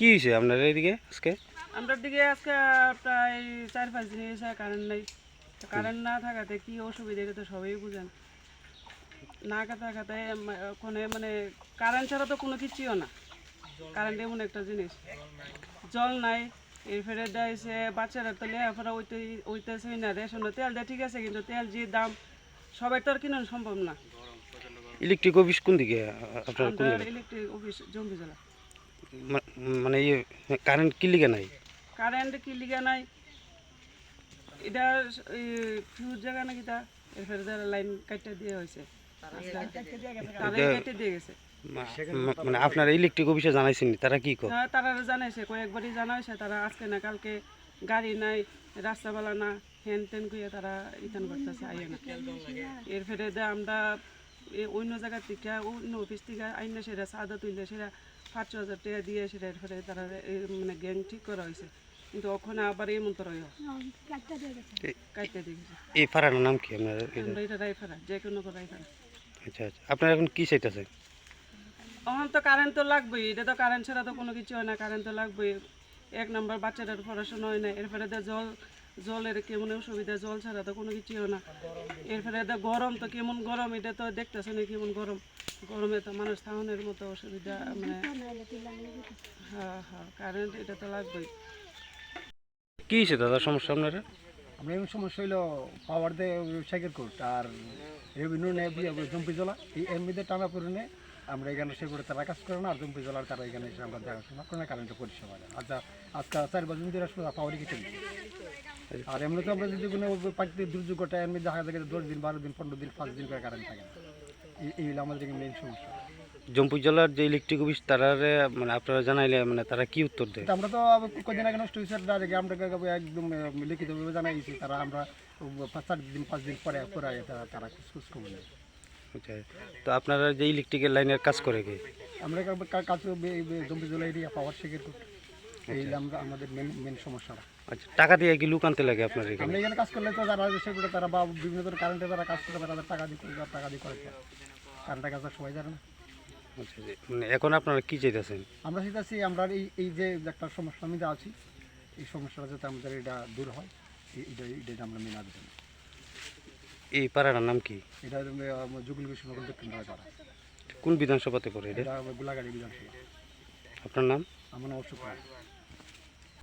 কি হয়েছে আপনার এইদিকে আজকে? আমরার দিকে আজকে প্রায় 4-5 দিন এসে কারেন্ট নেই। কারেন্ট না থাকাতে কি অসুবিধা এটা তো সবাই বুঝেন। না থাকাতে ওখানে মানে কারেন্ট ছাড়া তো কোনো কিছুও না। কারেন্ট এমন একটা জিনিস, জল নাই। এরপরে দেয় বাচ্চারা তো লেখাপড়া ওইতেছে না, রেশন তেল দেয় ঠিক আছে, কিন্তু তেল যে দাম সবাই তো আর কিনা সম্ভব না। ইলেকট্রিক অফিস কোন দিকে আপনার? কোন আমরা জায়গায়? ইলেকট্রিক অফিস জম্বি জেলা। মানে ইয়ে কারেন্ট কি লিগে নাই? কারেন্ট কি লিগা নাই এটা ফিউজ জায়গা নাকি তা এরপরে যারা লাইন কাটতে দিয়ে হয়েছে তারাই কেটে দিয়ে গেছে। মানে আপনার ইলেকট্রিক অফিসে জানাইছেন তারা কি কয়? হ্যাঁ তারা জানাইছে, কয়েকবারই জানা হয়েছে, তারা আজকে না কালকে গাড়ি নাই, রাস্তাবেলা না, হ্যান ত্যান করে তারা ইতান করতেছে আইয়ে না। এরপরে আমরা অন্য জায়গার থেকে অন্য অফিস থেকে আইনা সেটা চাঁদা তুললে সেটা 5,000 টাকা দিয়ে সেটা এরপরে তারা মানে গ্যাং ঠিক করা হয়েছে, কিন্তু ওখানে আবার এই মন্ত্র কাটতে দিয়ে গেছে। এই পাড়ার নাম কি আপনার? আমরা এটা রাইফারা, যে কোনো রাইফারা। আচ্ছা আচ্ছা, আপনার এখন কি চাইতেছে? এখন তো কারেন্ট তো লাগবেই, এটা তো কারেন্ট ছাড়া তো কোনো কিছু হয় না, কারেন্ট তো লাগবেই। এক নম্বর বাচ্চাটার পড়াশোনা হয় না, এরপরে জলের কেমন অসুবিধা, জল ছাড়া তো কোনো কিছু হয় না। এরপরে গরম তো কেমন গরম, এটা তো দেখতেছে না কেমন গরম, গরমে তো মানুষ থাউনের মতো অসুবিধা, মানে হ্যাঁ হ্যাঁ কারেন্ট এটা তো লাগবেই। কি হয়েছে দাদা সমস্যা আপনারা? আমরা এমন সমস্যা হইলো পাওয়ার দিয়ে সাইকেল কোর্ট আর রেভিনিউ নেই জম্পি জলা এই এর মধ্যে টানা পড়ে আমরা এখানে সে করে তারা কাজ করে না, আর জম্পি জলার তারা এখানে এসে আমরা দেখাশোনা করে না, কারেন্টের পরিষেবা দেয়। আচ্ছা আজকে 4 বছর ধরে আসলে পাওয়ারই কেটে দিচ্ছি। আর এমনি তো আমরা যদি কোনো প্রাকৃতিক দুর্যোগ ঘটে এর মধ্যে দেখা যায় 10 দিন 12 দিন 15 দিন 5 দিন করে কারেন্ট থাকে না। এই হলো আমাদের মেইন সমস্যা। জম্পুর জেলার যে ইলেকট্রিক অফিস তারারে মানে আপনারা জানাইলে মানে তারা কি উত্তর দেয়? আমরা তো কদিন আগে নষ্ট হয়েছে আমরা একদম লিখিতভাবে জানাইছি, তারা আমরা 4 দিন 5 দিন পরে তারা খোঁজ খবর নেয়। আচ্ছা, তো আপনারা যে ইলেকট্রিকের লাইনের কাজ করে কি? আমরা কাজ জম্বি জলা এরিয়া পাওয়ার শেখের কোর্ট, এই আমরা আমাদের মেন সমস্যাটা। আচ্ছা, টাকা দিয়ে কি লুক আনতে লাগে আপনার এখানে? আমরা এখানে কাজ করলে তো যারা সেগুলো তারা বা বিভিন্ন ধরনের কারেন্টে যারা কাজ করে তাদের টাকা দিয়ে করে কারেন্টের কাজ সবাই জানে না। আচ্ছা, মানে এখন আপনারা কি চাইতেছেন? আমরা চাইতেছি আমরা এই যে একটা সমস্যা আমি আছি, এই সমস্যাটা যাতে আমাদের এটা দূর হয়, এটা আমরা মেনে আবেদন। এই পাড়াটার নাম কি? এটা যুগল কৃষ্ণনগর দক্ষিণ পাড়া। কোন বিধানসভাতে পড়ে এটা? এটা গোলাগাড়ি বিধানসভা। আপনার নাম? আমার নাম অশোক রায়।